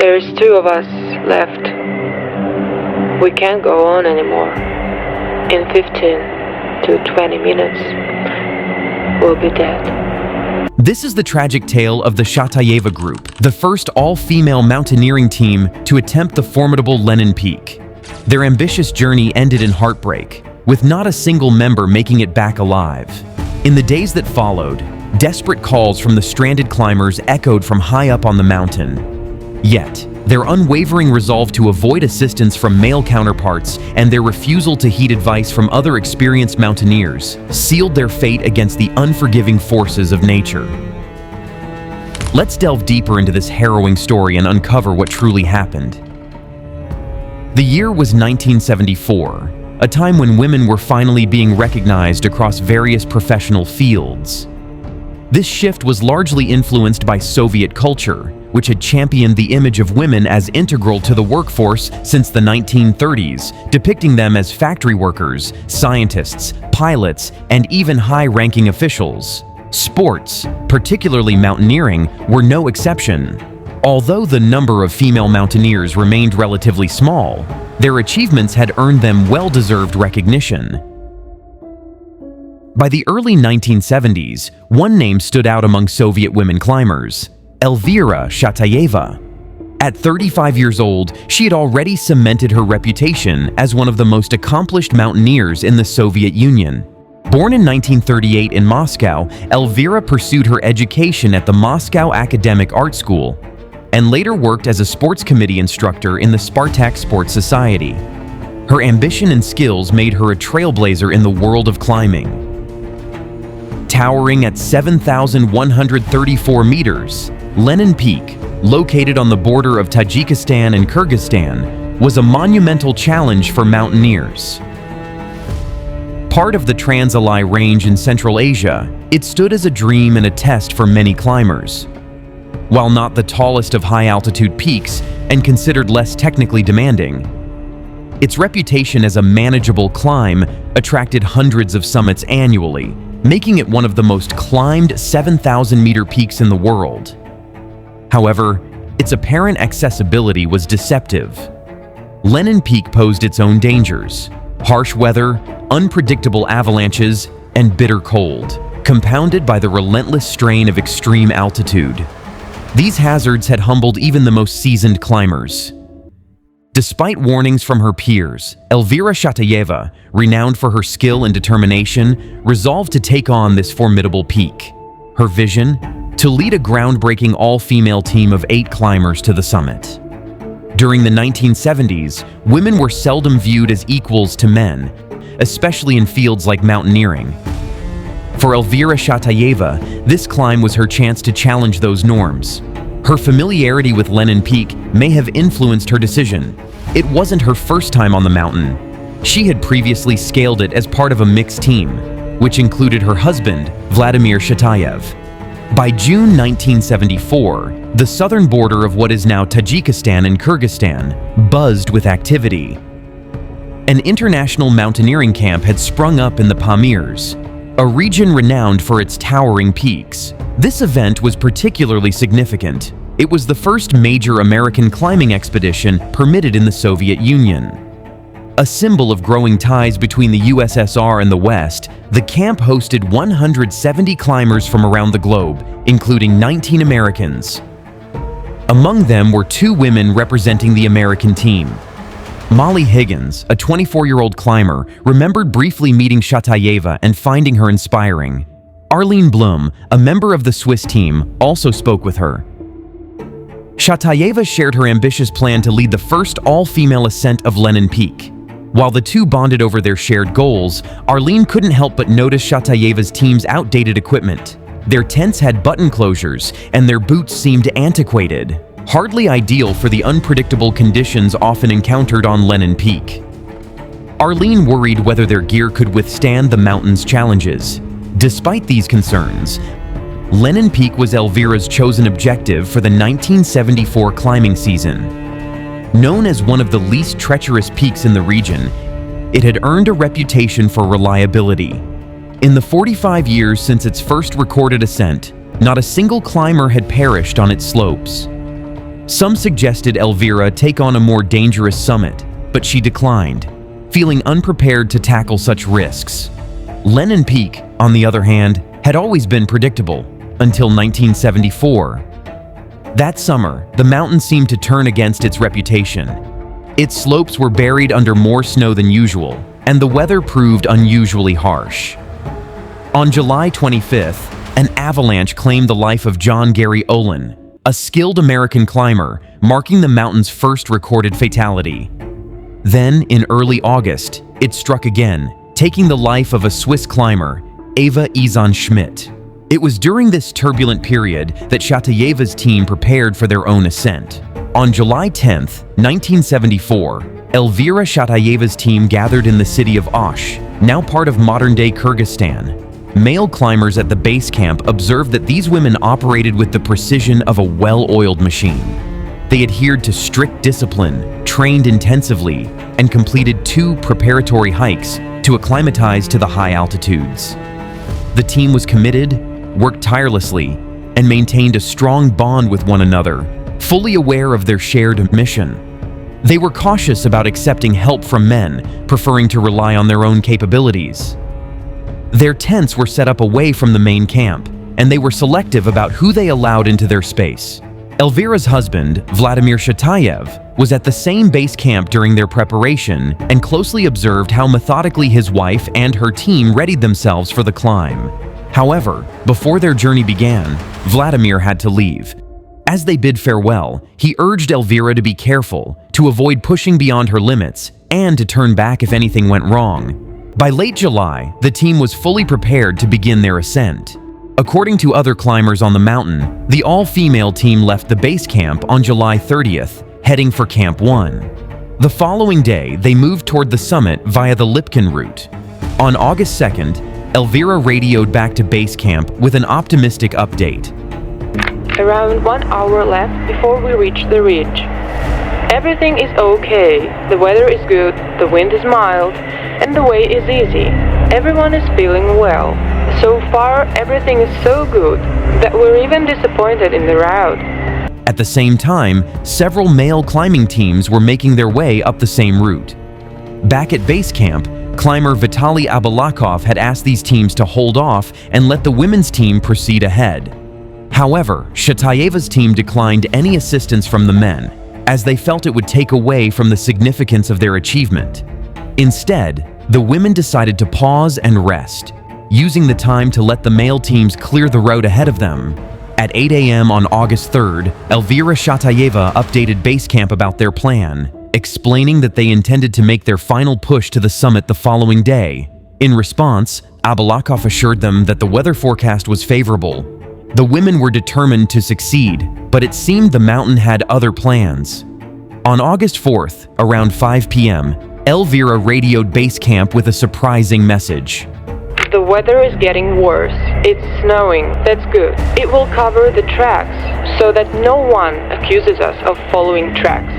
There's two of us left. We can't go on anymore. In 15 to 20 minutes, we'll be dead. This is the tragic tale of the Shatayeva group, the first all-female mountaineering team to attempt the formidable Lenin Peak. Their ambitious journey ended in heartbreak, with not a single member making it back alive. In the days that followed, desperate calls from the stranded climbers echoed from high up on the mountain. Yet, their unwavering resolve to avoid assistance from male counterparts and their refusal to heed advice from other experienced mountaineers sealed their fate against the unforgiving forces of nature. Let's delve deeper into this harrowing story and uncover what truly happened. The year was 1974, a time when women were finally being recognized across various professional fields. This shift was largely influenced by Soviet culture, which had championed the image of women as integral to the workforce since the 1930s, depicting them as factory workers, scientists, pilots, and even high-ranking officials. Sports, particularly mountaineering, were no exception. Although the number of female mountaineers remained relatively small, their achievements had earned them well-deserved recognition. By the early 1970s, one name stood out among Soviet women climbers: Elvira Shatayeva. At 35 years old, she had already cemented her reputation as one of the most accomplished mountaineers in the Soviet Union. Born in 1938 in Moscow, Elvira pursued her education at the Moscow Academic Art School and later worked as a sports committee instructor in the Spartak Sports Society. Her ambition and skills made her a trailblazer in the world of climbing. Towering at 7,134 meters, Lenin Peak, located on the border of Tajikistan and Kyrgyzstan, was a monumental challenge for mountaineers. Part of the Trans-Alai Range in Central Asia, it stood as a dream and a test for many climbers. While not the tallest of high-altitude peaks and considered less technically demanding, its reputation as a manageable climb attracted hundreds of summits annually, making it one of the most climbed 7,000-meter peaks in the world. However, its apparent accessibility was deceptive. Lenin Peak posed its own dangers: harsh weather, unpredictable avalanches, and bitter cold, compounded by the relentless strain of extreme altitude. These hazards had humbled even the most seasoned climbers. Despite warnings from her peers, Elvira Shatayeva, renowned for her skill and determination, resolved to take on this formidable peak. Her vision? To lead a groundbreaking all-female team of 8 climbers to the summit. During the 1970s, women were seldom viewed as equals to men, especially in fields like mountaineering. For Elvira Shatayeva, this climb was her chance to challenge those norms. Her familiarity with Lenin Peak may have influenced her decision. It wasn't her first time on the mountain. She had previously scaled it as part of a mixed team, which included her husband, Vladimir Shatayev. By June 1974, the southern border of what is now Tajikistan and Kyrgyzstan buzzed with activity. An international mountaineering camp had sprung up in the Pamirs, a region renowned for its towering peaks. This event was particularly significant. It was the first major American climbing expedition permitted in the Soviet Union. A symbol of growing ties between the USSR and the West, the camp hosted 170 climbers from around the globe, including 19 Americans. Among them were 2 women representing the American team. Molly Higgins, a 24-year-old climber, remembered briefly meeting Shatayeva and finding her inspiring. Arlene Blum, a member of the Swiss team, also spoke with her. Shatayeva shared her ambitious plan to lead the first all-female ascent of Lenin Peak. While the two bonded over their shared goals, Arlene couldn't help but notice Shatayeva's team's outdated equipment. Their tents had button closures, and their boots seemed antiquated, hardly ideal for the unpredictable conditions often encountered on Lenin Peak. Arlene worried whether their gear could withstand the mountain's challenges. Despite these concerns, Lenin Peak was Elvira's chosen objective for the 1974 climbing season. Known as one of the least treacherous peaks in the region, it had earned a reputation for reliability. In the 45 years since its first recorded ascent, not a single climber had perished on its slopes. Some suggested Elvira take on a more dangerous summit, but she declined, feeling unprepared to tackle such risks. Lenin Peak, on the other hand, had always been predictable, until 1974. That summer, the mountain seemed to turn against its reputation. Its slopes were buried under more snow than usual, and the weather proved unusually harsh. On July 25th, an avalanche claimed the life of John Gary Olin, a skilled American climber, marking the mountain's first recorded fatality. Then, in early August, it struck again, taking the life of a Swiss climber, Eva Schmidt. It was during this turbulent period that Shatayeva's team prepared for their own ascent. On July 10, 1974, Elvira Shatayeva's team gathered in the city of Osh, now part of modern-day Kyrgyzstan. Male climbers at the base camp observed that these women operated with the precision of a well-oiled machine. They adhered to strict discipline, trained intensively, and completed 2 preparatory hikes to acclimatize to the high altitudes. The team was committed, worked tirelessly, and maintained a strong bond with one another, fully aware of their shared mission. They were cautious about accepting help from men, preferring to rely on their own capabilities. Their tents were set up away from the main camp, and they were selective about who they allowed into their space. Elvira's husband, Vladimir Shatayev, was at the same base camp during their preparation and closely observed how methodically his wife and her team readied themselves for the climb. However, before their journey began, Vladimir had to leave. As they bid farewell, he urged Elvira to be careful, to avoid pushing beyond her limits, and to turn back if anything went wrong. By late July, the team was fully prepared to begin their ascent. According to other climbers on the mountain, the all-female team left the base camp on July 30th, heading for Camp 1. The following day, they moved toward the summit via the Lipkin route. On August 2nd, Elvira radioed back to base camp with an optimistic update. Around 1 hour left before we reach the ridge. Everything is okay, the weather is good, the wind is mild, and the way is easy. Everyone is feeling well. So far, everything is so good that we're even disappointed in the route. At the same time, several male climbing teams were making their way up the same route. Back at base camp, climber Vitaly Abalakov had asked these teams to hold off and let the women's team proceed ahead. However, Shatayeva's team declined any assistance from the men, as they felt it would take away from the significance of their achievement. Instead, the women decided to pause and rest, using the time to let the male teams clear the road ahead of them. At 8 a.m. on August 3rd, Elvira Shatayeva updated base camp about their plan, explaining that they intended to make their final push to the summit the following day. In response, Abalakov assured them that the weather forecast was favorable. The women were determined to succeed, but it seemed the mountain had other plans. On August 4th, around 5 p.m., Elvira radioed base camp with a surprising message. The weather is getting worse. It's snowing. That's good. It will cover the tracks so that no one accuses us of following tracks.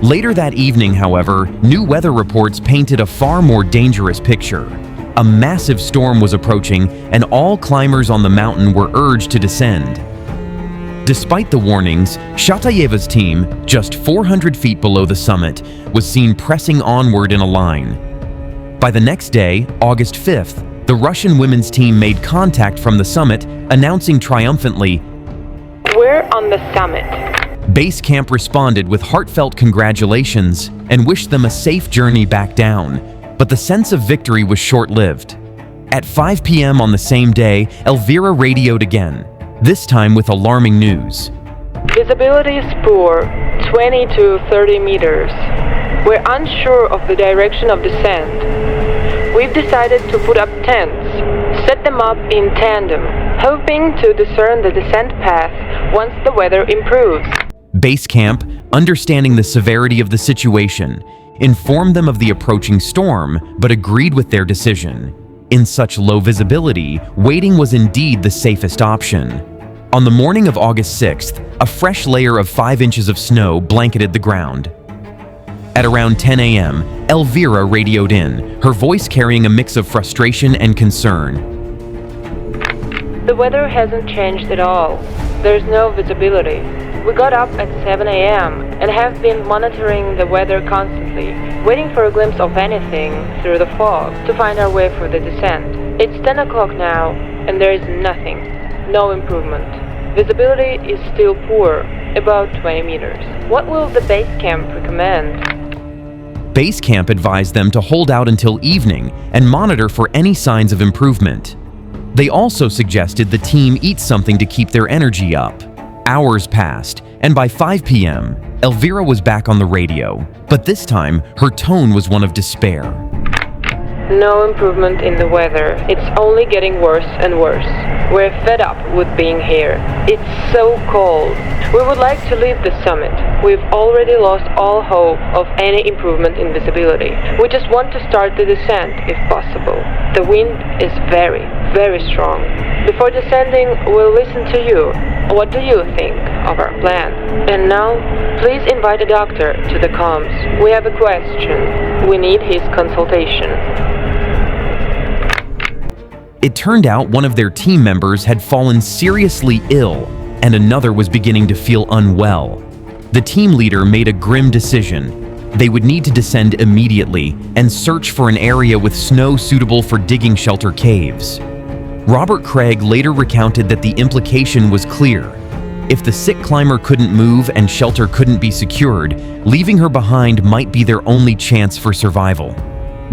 Later that evening, however, new weather reports painted a far more dangerous picture. A massive storm was approaching, and all climbers on the mountain were urged to descend. Despite the warnings, Shatayeva's team, just 400 feet below the summit, was seen pressing onward in a line. By the next day, August 5th, the Russian women's team made contact from the summit, announcing triumphantly, "We're on the summit." Base camp responded with heartfelt congratulations and wished them a safe journey back down, but the sense of victory was short-lived. At 5 p.m. on the same day, Elvira radioed again, this time with alarming news. Visibility is poor, 20 to 30 meters. We're unsure of the direction of descent. We've decided to put up tents, set them up in tandem, hoping to discern the descent path once the weather improves. Base camp, understanding the severity of the situation, informed them of the approaching storm, but agreed with their decision. In such low visibility, waiting was indeed the safest option. On the morning of August 6th, a fresh layer of 5 inches of snow blanketed the ground. At around 10 a.m., Elvira radioed in, her voice carrying a mix of frustration and concern. The weather hasn't changed at all. There's no visibility. We got up at 7 a.m. and have been monitoring the weather constantly, waiting for a glimpse of anything through the fog to find our way for the descent. It's 10 o'clock now, and there is nothing. No improvement. Visibility is still poor, about 20 meters. What will the base camp recommend? Base camp advised them to hold out until evening and monitor for any signs of improvement. They also suggested the team eat something to keep their energy up. Hours passed, and by 5 p.m., Elvira was back on the radio, but this time her tone was one of despair. No improvement in the weather. It's only getting worse and worse. We're fed up with being here. It's so cold. We would like to leave the summit. We've already lost all hope of any improvement in visibility. We just want to start the descent, if possible. The wind is very, very strong. Before descending, we'll listen to you. What do you think of our plan? And now, please invite a doctor to the comms. We have a question. We need his consultation. It turned out one of their team members had fallen seriously ill, and another was beginning to feel unwell. The team leader made a grim decision. They would need to descend immediately and search for an area with snow suitable for digging shelter caves. Robert Craig later recounted that the implication was clear. If the sick climber couldn't move and shelter couldn't be secured, leaving her behind might be their only chance for survival.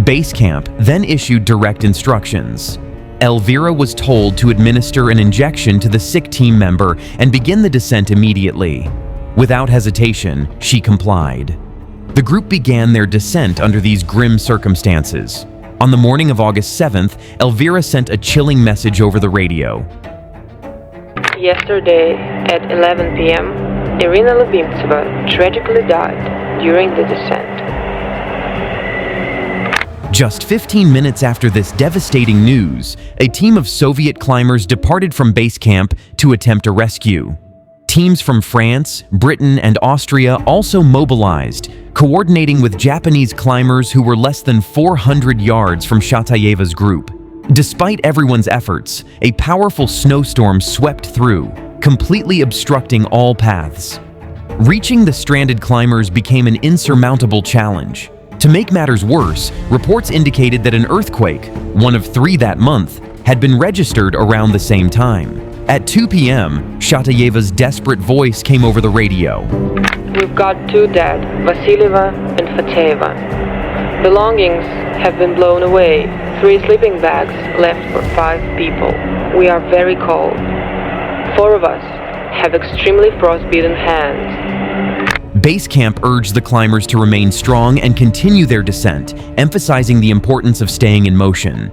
Base camp then issued direct instructions. Elvira was told to administer an injection to the sick team member and begin the descent immediately. Without hesitation, she complied. The group began their descent under these grim circumstances. On the morning of August 7th, Elvira sent a chilling message over the radio. Yesterday at 11 p.m., Irina Lubimtseva tragically died during the descent. Just 15 minutes after this devastating news, a team of Soviet climbers departed from base camp to attempt a rescue. Teams from France, Britain, and Austria also mobilized, coordinating with Japanese climbers who were less than 400 yards from Shatayeva's group. Despite everyone's efforts, a powerful snowstorm swept through, completely obstructing all paths. Reaching the stranded climbers became an insurmountable challenge. To make matters worse, reports indicated that an earthquake, one of 3 that month, had been registered around the same time. At 2 p.m., Shatayeva's desperate voice came over the radio. We've got 2 dead, Vasilyeva and Fateva. Belongings have been blown away, 3 sleeping bags left for 5 people. We are very cold. 4 of us have extremely frostbitten hands. Base camp urged the climbers to remain strong and continue their descent, emphasizing the importance of staying in motion.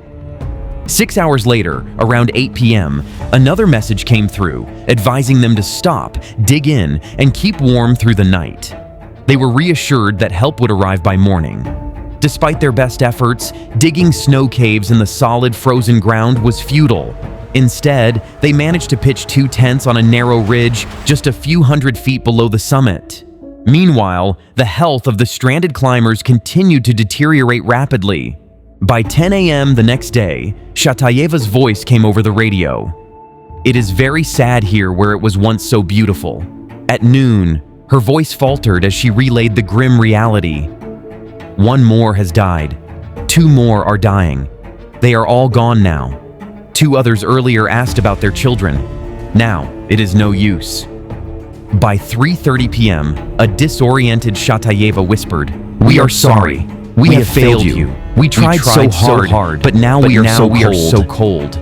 6 hours later, around 8 p.m., another message came through, advising them to stop, dig in, and keep warm through the night. They were reassured that help would arrive by morning. Despite their best efforts, digging snow caves in the solid, frozen ground was futile. Instead, they managed to pitch 2 tents on a narrow ridge just a few hundred feet below the summit. Meanwhile, the health of the stranded climbers continued to deteriorate rapidly. By 10 a.m. the next day, Shatayeva's voice came over the radio. It is very sad here where it was once so beautiful. At noon, her voice faltered as she relayed the grim reality. 1 more has died. 2 more are dying. They are all gone now. 2 others earlier asked about their children. Now, it is no use. By 3:30 p.m., a disoriented Shatayeva whispered, "We are sorry. We have failed you. We tried so hard, but now we are so cold."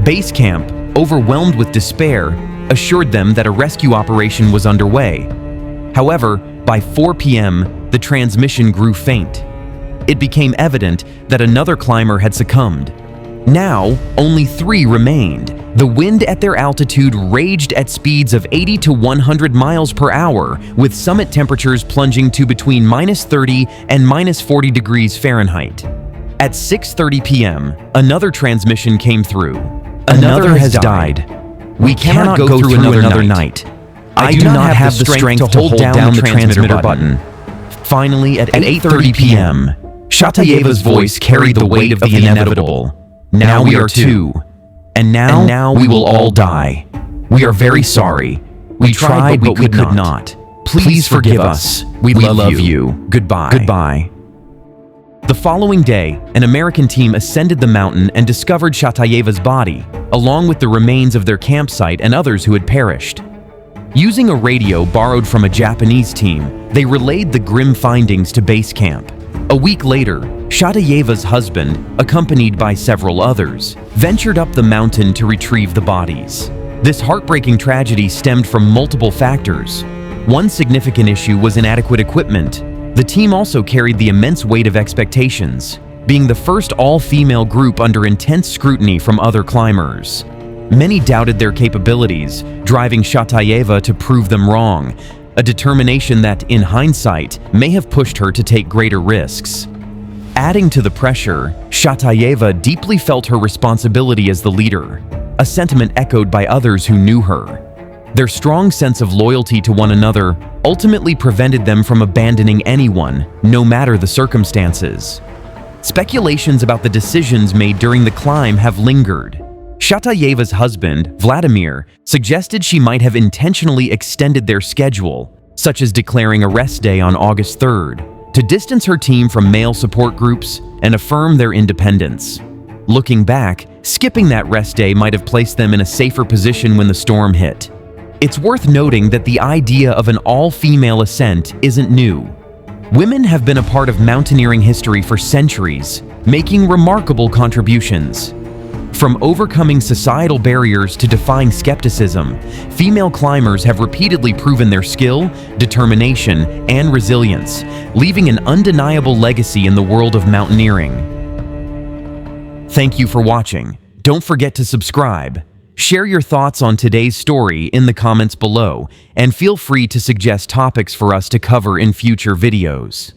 Base camp, overwhelmed with despair, assured them that a rescue operation was underway. However, by 4 p.m., the transmission grew faint. It became evident that another climber had succumbed. Now, only 3 remained. The wind at their altitude raged at speeds of 80 to 100 miles per hour, with summit temperatures plunging to between -30 and -40 degrees Fahrenheit. At 6:30 p.m., another transmission came through. Another has died. We cannot go through another night. I do not have the strength to hold down the transmitter button. Finally, at 8:30 p.m., Shatayeva's voice carried the weight of the inevitable. Now we are 2. And now we will all die. We are very sorry. We tried, but we could not. Please forgive us. We love you. Goodbye. Goodbye. The following day, an American team ascended the mountain and discovered Shatayeva's body, along with the remains of their campsite and others who had perished. Using a radio borrowed from a Japanese team, they relayed the grim findings to base camp. A week later, Shatayeva's husband, accompanied by several others, ventured up the mountain to retrieve the bodies. This heartbreaking tragedy stemmed from multiple factors. One significant issue was inadequate equipment. The team also carried the immense weight of expectations, being the first all-female group under intense scrutiny from other climbers. Many doubted their capabilities, driving Shatayeva to prove them wrong, a determination that, in hindsight, may have pushed her to take greater risks. Adding to the pressure, Shatayeva deeply felt her responsibility as the leader, a sentiment echoed by others who knew her. Their strong sense of loyalty to one another ultimately prevented them from abandoning anyone, no matter the circumstances. Speculations about the decisions made during the climb have lingered. Shatayeva's husband, Vladimir, suggested she might have intentionally extended their schedule, such as declaring a rest day on August 3rd, to distance her team from male support groups and affirm their independence. Looking back, skipping that rest day might have placed them in a safer position when the storm hit. It's worth noting that the idea of an all-female ascent isn't new. Women have been a part of mountaineering history for centuries, making remarkable contributions. From overcoming societal barriers to defying skepticism, female climbers have repeatedly proven their skill, determination, and resilience, leaving an undeniable legacy in the world of mountaineering. Thank you for watching. Don't forget to subscribe. Share your thoughts on today's story in the comments below, and feel free to suggest topics for us to cover in future videos.